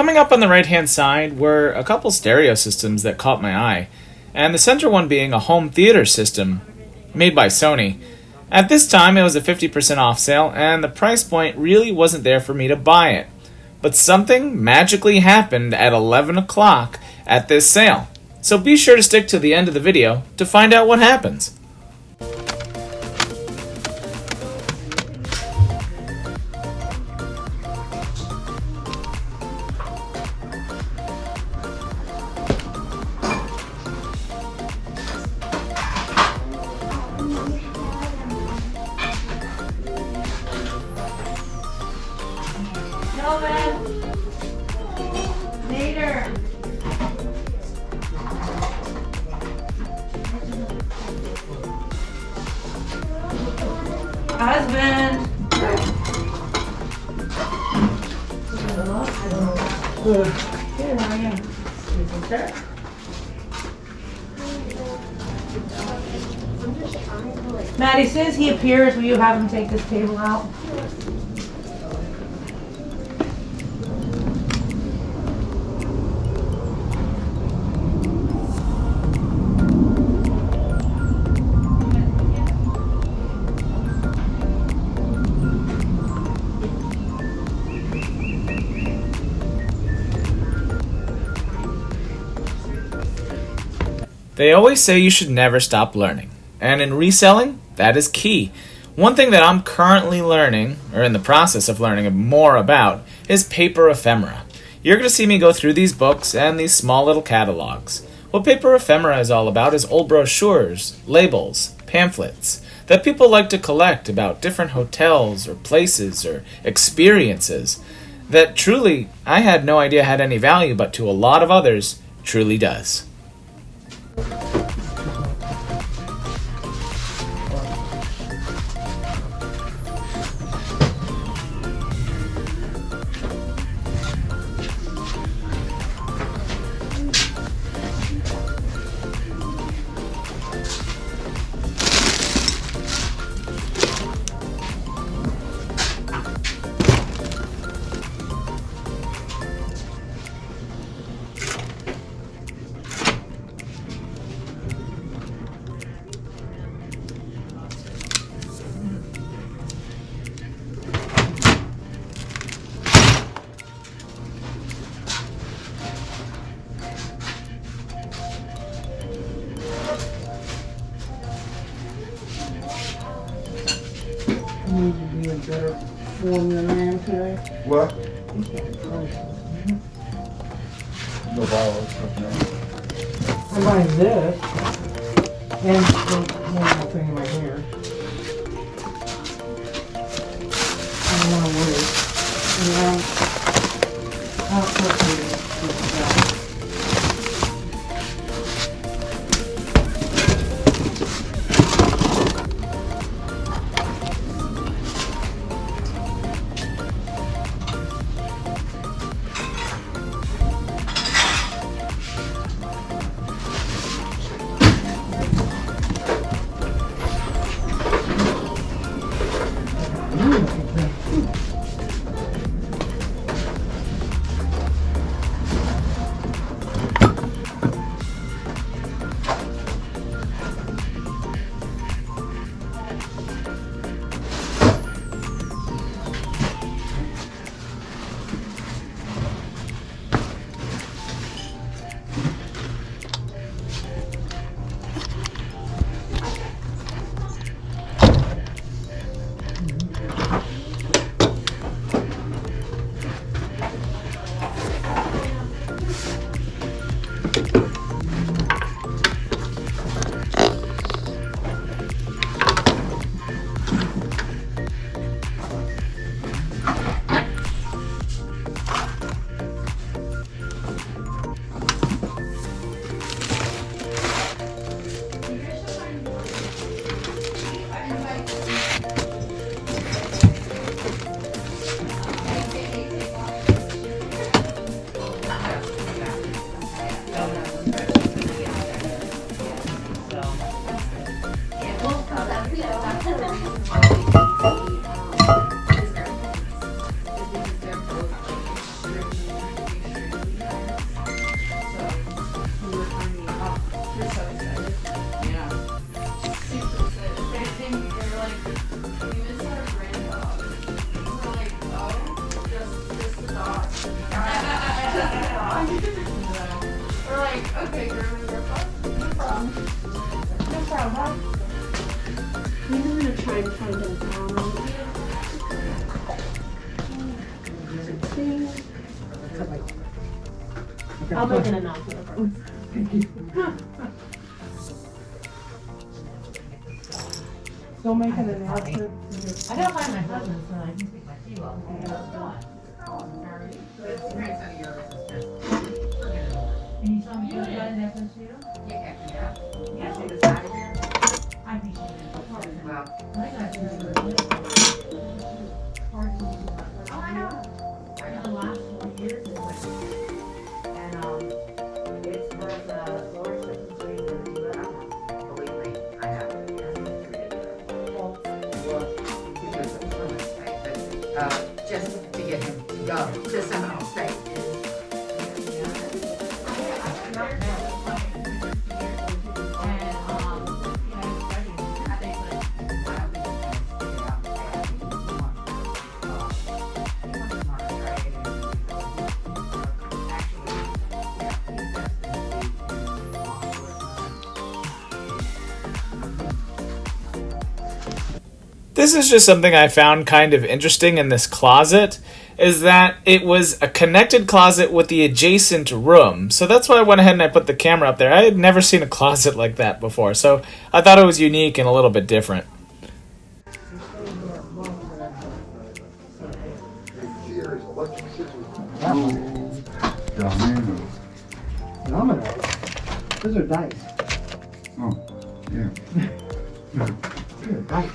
Coming up on the right-hand side were a couple stereo systems that caught my eye, and the center one being a home theater system made by Sony. At this time, it was a 50% off sale, and the price point really wasn't there for me to buy it. But something magically happened at 11 o'clock at this sale. So be sure to stick to the end of the video to find out what happens. Later. Husband. Good, how are you? Sure. Maddie, as soon as he appears, will you have him take this table out? They always say you should never stop learning, and in reselling, that is key. One thing that I'm currently learning, or in the process of learning more about, is paper ephemera. You're going to see me go through these books and these small little catalogs. What paper ephemera is all about is old brochures, labels, pamphlets, that people like to collect about different hotels or places or experiences that truly I had no idea had any value, but to a lot of others truly does. Need to be in better form than I am today. What? You can't trust me. No violence. I'm buying this and one more thing in my hair. I don't want to wait. And I'll put it down. I'm gonna try and find them. I'll make an announcement for them. Don't make an announcement. I gotta find my husband so I can speak my tea well. And you saw me go to that Netflix too? Yeah. Yeah, she was out of here. I appreciate it. Well, I got you. Oh, I know. For the last 4 years, it's like, and it's for the lower systems we can do it. Believe me, I have. Just to get him to go to Seminole State. This is just something I found kind of interesting in this closet, is that it was a connected closet with the adjacent room. So that's why I went ahead and I put the camera up there. I had never seen a closet like that before, so I thought it was unique and a little bit different. Dominoes? Those are dice. Oh, yeah. They're dice.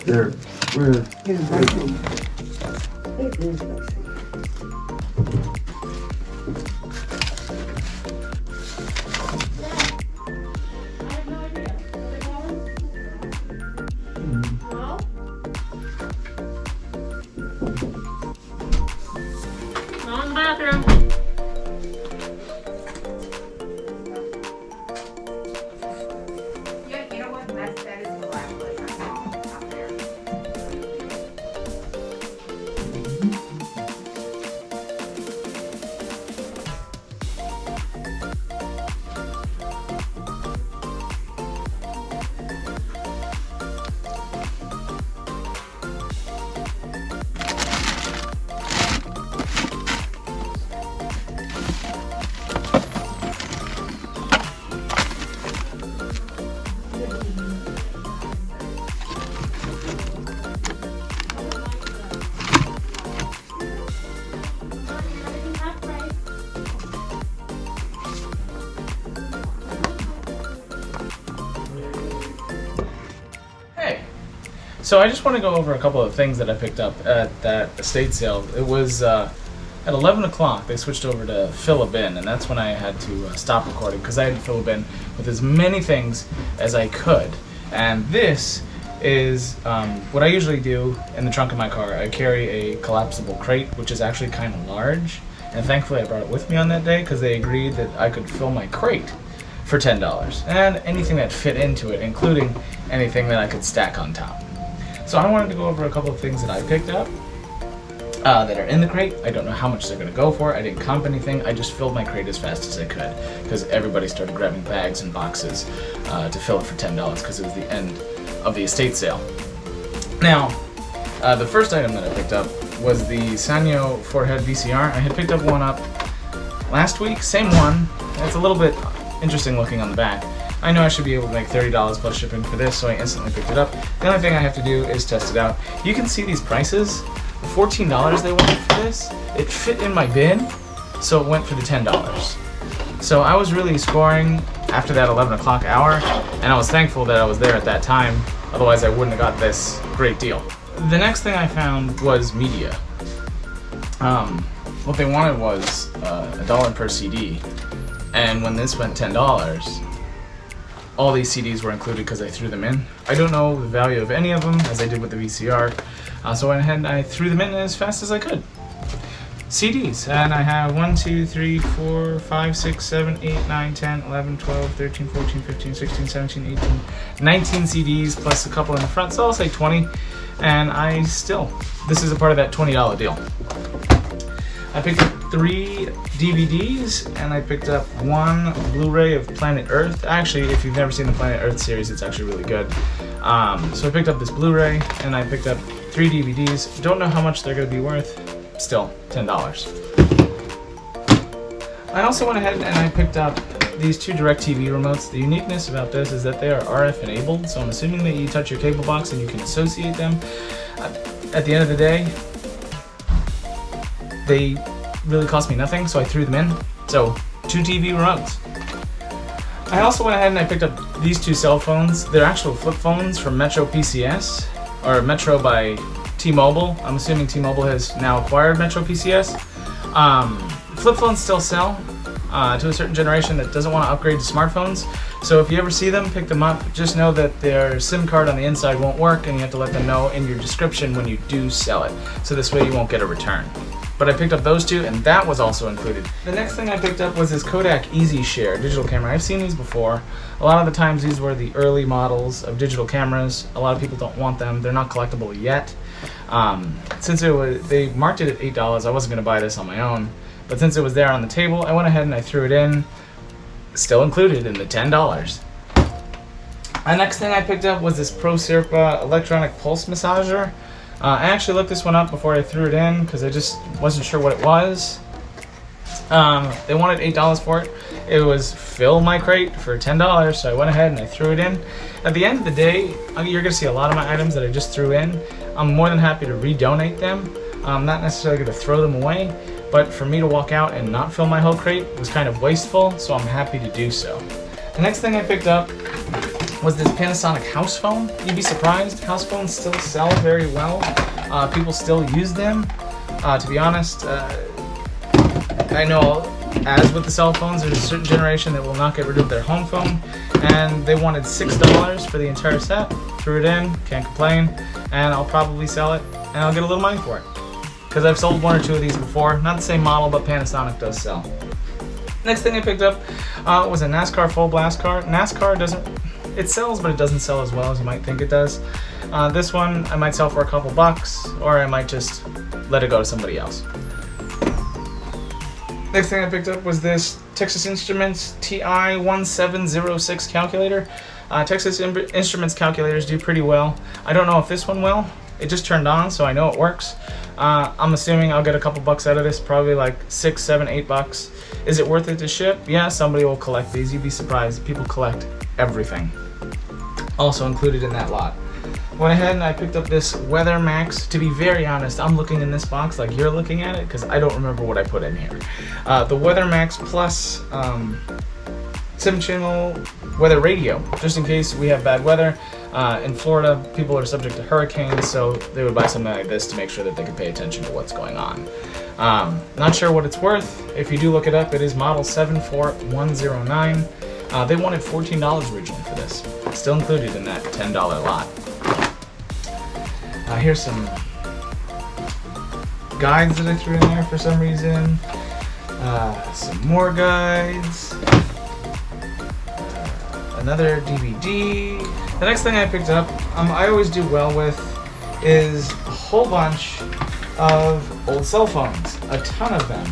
There, where, It is dicey. It is dicey. Yeah, you know what? That is the last place I saw out there. Hey, so I just want to go over a couple of things that I picked up at that estate sale. It was at 11 o'clock they switched over to fill a bin, and that's when I had to stop recording because I had to fill a bin with as many things as I could. And this is what I usually do in the trunk of my car. I carry a collapsible crate, which is actually kind of large, and thankfully I brought it with me on that day because they agreed that I could fill my crate for $10, and anything that fit into it, including anything that I could stack on top. So I wanted to go over a couple of things that I picked up that are in the crate. I don't know how much they're going to go for. I didn't comp anything. I just filled my crate as fast as I could because everybody started grabbing bags and boxes to fill it for $10 because it was the end of the estate sale. Now, the first item that I picked up was the Sanyo forehead VCR. I had picked up one up last week, same one. It's a little bit interesting looking on the back. I know I should be able to make $30 plus shipping for this, so I instantly picked it up. The only thing I have to do is test it out. You can see these prices. The $14 they wanted for this, it fit in my bin, so it went for the $10. So I was really scoring after that 11 o'clock hour, and I was thankful that I was there at that time, otherwise I wouldn't have got this great deal. The next thing I found was media. What they wanted was $1 per CD, and when this went $10, all these CDs were included because I threw them in. I don't know the value of any of them, as I did with the VCR, so I went ahead and I threw them in as fast as I could. CDs, and I have 1, 2, 3, 4, 5, 6, 7, 8, 9, 10, 11, 12, 13, 14, 15, 16, 17, 18, 19 CDs plus a couple in the front, so I'll say 20, and this is a part of that $20 deal. I picked up 3 DVDs, and I picked up 1 Blu-ray of Planet Earth. Actually, if you've never seen the Planet Earth series, it's actually really good. So I picked up this Blu-ray, and I picked up 3 DVDs. Don't know how much they're going to be worth. Still, $10. I also went ahead and I picked up these 2 DirecTV remotes. The uniqueness about this is that they are RF enabled, so I'm assuming that you touch your cable box and you can associate them. At the end of the day, they really cost me nothing, so I threw them in. So, 2 TV remotes. I also went ahead and I picked up these 2 cell phones. They're actual flip phones from Metro PCS, or Metro by T-Mobile. I'm assuming T-Mobile has now acquired Metro PCS. Flip phones still sell to a certain generation that doesn't want to upgrade to smartphones. So if you ever see them, pick them up. Just know that their SIM card on the inside won't work, and you have to let them know in your description when you do sell it. So this way you won't get a return. But I picked up those 2, and that was also included. The next thing I picked up was this Kodak Easy Share digital camera. I've seen these before. A lot of the times these were the early models of digital cameras. A lot of people don't want them. They're not collectible yet. Since they marked it at $8, I wasn't going to buy this on my own. But since it was there on the table, I went ahead and I threw it in. Still included in the $10. The next thing I picked up was this Pro Sirpa electronic pulse massager. I actually looked this one up before I threw it in because I just wasn't sure what it was. They wanted $8 for it. It was fill my crate for $10, so I went ahead and I threw it in. At the end of the day, you're going to see a lot of my items that I just threw in. I'm more than happy to redonate them. I'm not necessarily going to throw them away, but for me to walk out and not fill my whole crate was kind of wasteful, so I'm happy to do so. The next thing I picked up was this Panasonic house phone. You'd be surprised, house phones still sell very well. People still use them. To be honest, I know, as with the cell phones, there's a certain generation that will not get rid of their home phone, and they wanted $6 for the entire set. Threw it in, can't complain, and I'll probably sell it, and I'll get a little money for it. Because I've sold 1 or 2 of these before. Not the same model, but Panasonic does sell. Next thing I picked up was a NASCAR full blast car. NASCAR it sells, but it doesn't sell as well as you might think it does. This one I might sell for a couple bucks, or I might just let it go to somebody else. Next thing I picked up was this Texas Instruments TI-1706 calculator. Texas Instruments calculators do pretty well. I don't know if this one will. It just turned on, so I know it works. I'm assuming I'll get a couple bucks out of this, probably like $6, $7, $8. Is it worth it to ship? Yeah, somebody will collect these. You'd be surprised. People collect everything. Also included in that lot. Went ahead and I picked up this Weather Max. To be very honest, I'm looking in this box like you're looking at it because I don't remember what I put in here. The Weather Max Plus 7-channel weather radio, just in case we have bad weather. In Florida, people are subject to hurricanes, so they would buy something like this to make sure that they can pay attention to what's going on. Not sure what it's worth. If you do look it up, it is model 74109. They wanted $14 originally for this. Still included in that $10 lot. Here's some guides that I threw in there for some reason. Some more guides. Another DVD. The next thing I picked up, I always do well with, is a whole bunch of old cell phones. A ton of them.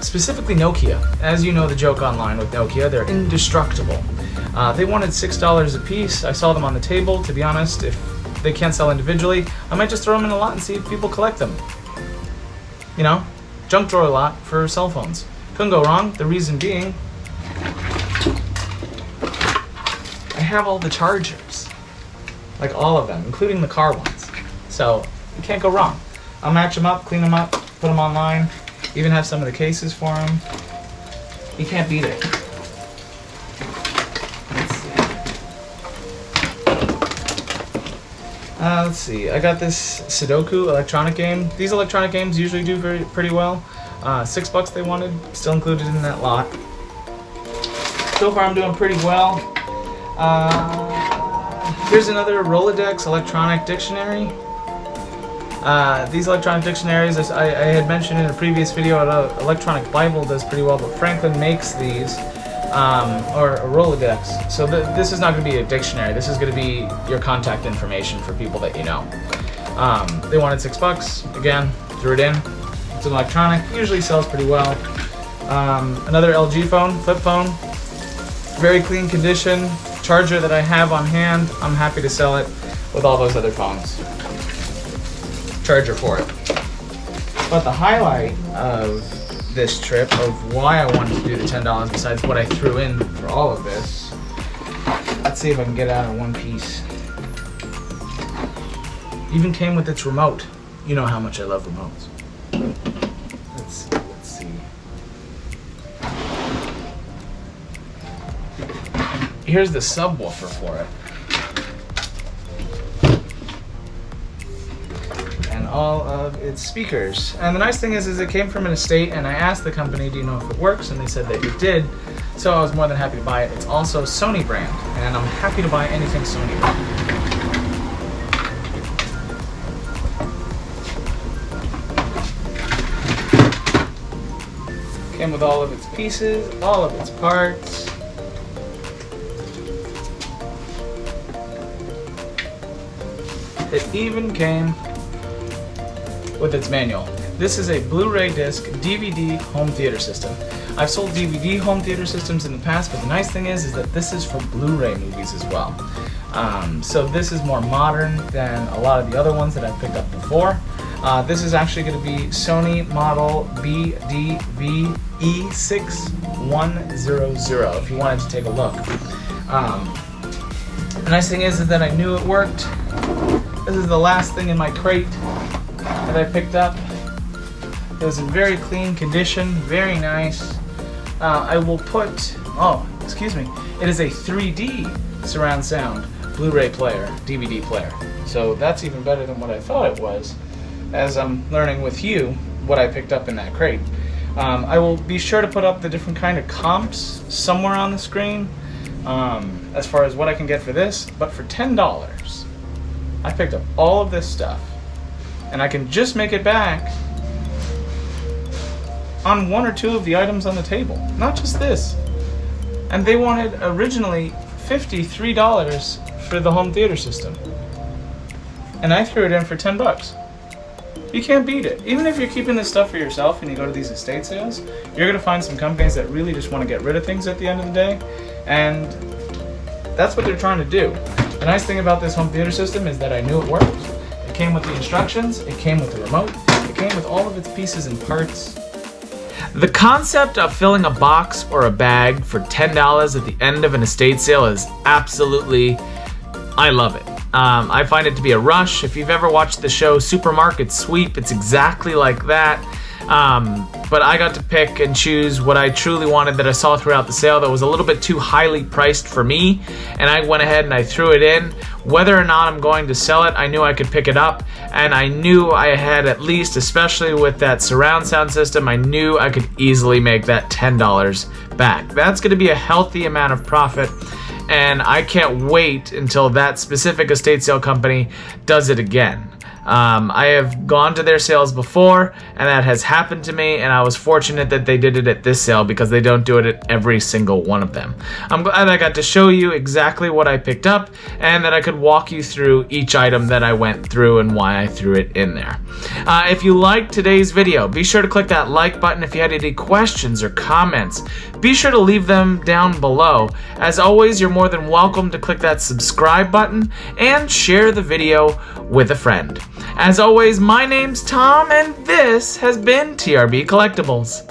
Specifically Nokia. As you know, the joke online with Nokia, they're indestructible. They wanted $6 a piece. I saw them on the table. To be honest, if they can't sell individually, I might just throw them in a lot and see if people collect them. You know, junk drawer lot for cell phones. Couldn't go wrong. The reason being, I have all the chargers. Like all of them, including the car ones. So, you can't go wrong. I'll match them up, clean them up, put them online. Even have some of the cases for them. You can't beat it. Let's see. I got this Sudoku electronic game. These electronic games usually do pretty well. $6 they wanted, still included in that lot. So far I'm doing pretty well. Here's another Rolodex electronic dictionary. These electronic dictionaries, I had mentioned in a previous video, an electronic Bible does pretty well, but Franklin makes these, or a Rolodex. So this is not going to be a dictionary. This is going to be your contact information for people that you know. They wanted $6. Again, threw it in. It's an electronic, usually sells pretty well. Another LG phone, flip phone, very clean condition. Charger that I have on hand, I'm happy to sell it with all those other phones. Charger for it. But the highlight of this trip, of why I wanted to do the $10, besides what I threw in for all of this, let's see if I can get it out in one piece. Even came with its remote. You know how much I love remotes. Let's see. Here's the subwoofer for it. And all of its speakers. And the nice thing is it came from an estate, and I asked the company, do you know if it works? And they said that it did. So I was more than happy to buy it. It's also Sony brand, and I'm happy to buy anything Sony brand. Came with all of its pieces, all of its parts. It even came with its manual. This is a Blu-ray disc DVD home theater system. I've sold DVD home theater systems in the past, but the nice thing is that this is for Blu-ray movies as well. So this is more modern than a lot of the other ones that I've picked up before. This is actually going to be Sony model BDVE6100 if you wanted to take a look. The nice thing is that I knew it worked. This is the last thing in my crate that I picked up. It was in very clean condition, very nice. I will put, it is a 3D surround sound Blu-ray player, DVD player. So that's even better than what I thought it was, as I'm learning with you what I picked up in that crate. I will be sure to put up the different kind of comps somewhere on the screen as far as what I can get for this, but for $10, I picked up all of this stuff, and I can just make it back on one or two of the items on the table, not just this. And they wanted originally $53 for the home theater system, and I threw it in for $10. You can't beat it. Even if you're keeping this stuff for yourself and you go to these estate sales, you're gonna find some companies that really just want to get rid of things at the end of the day, and that's what they're trying to do. The nice thing about this home theater system is that I knew it worked. It came with the instructions, it came with the remote, it came with all of its pieces and parts. The concept of filling a box or a bag for $10 at the end of an estate sale is absolutely, I love it. I find it to be a rush. If you've ever watched the show Supermarket Sweep, it's exactly like that. But I got to pick and choose what I truly wanted that I saw throughout the sale that was a little bit too highly priced for me, and I went ahead and I threw it in. Whether or not I'm going to sell it, I knew I could pick it up, and I knew I had at least, especially with that surround sound system, I knew I could easily make that $10 back. That's going to be a healthy amount of profit, and I can't wait until that specific estate sale company does it again. I have gone to their sales before, and that has happened to me, and I was fortunate that they did it at this sale because they don't do it at every single one of them. I'm glad I got to show you exactly what I picked up, and that I could walk you through each item that I went through and why I threw it in there. If you liked today's video, be sure to click that like button. If you had any questions or comments, be sure to leave them down below. As always, you're more than welcome to click that subscribe button and share the video with a friend. As always, my name's Tom, and this has been TRB Collectibles.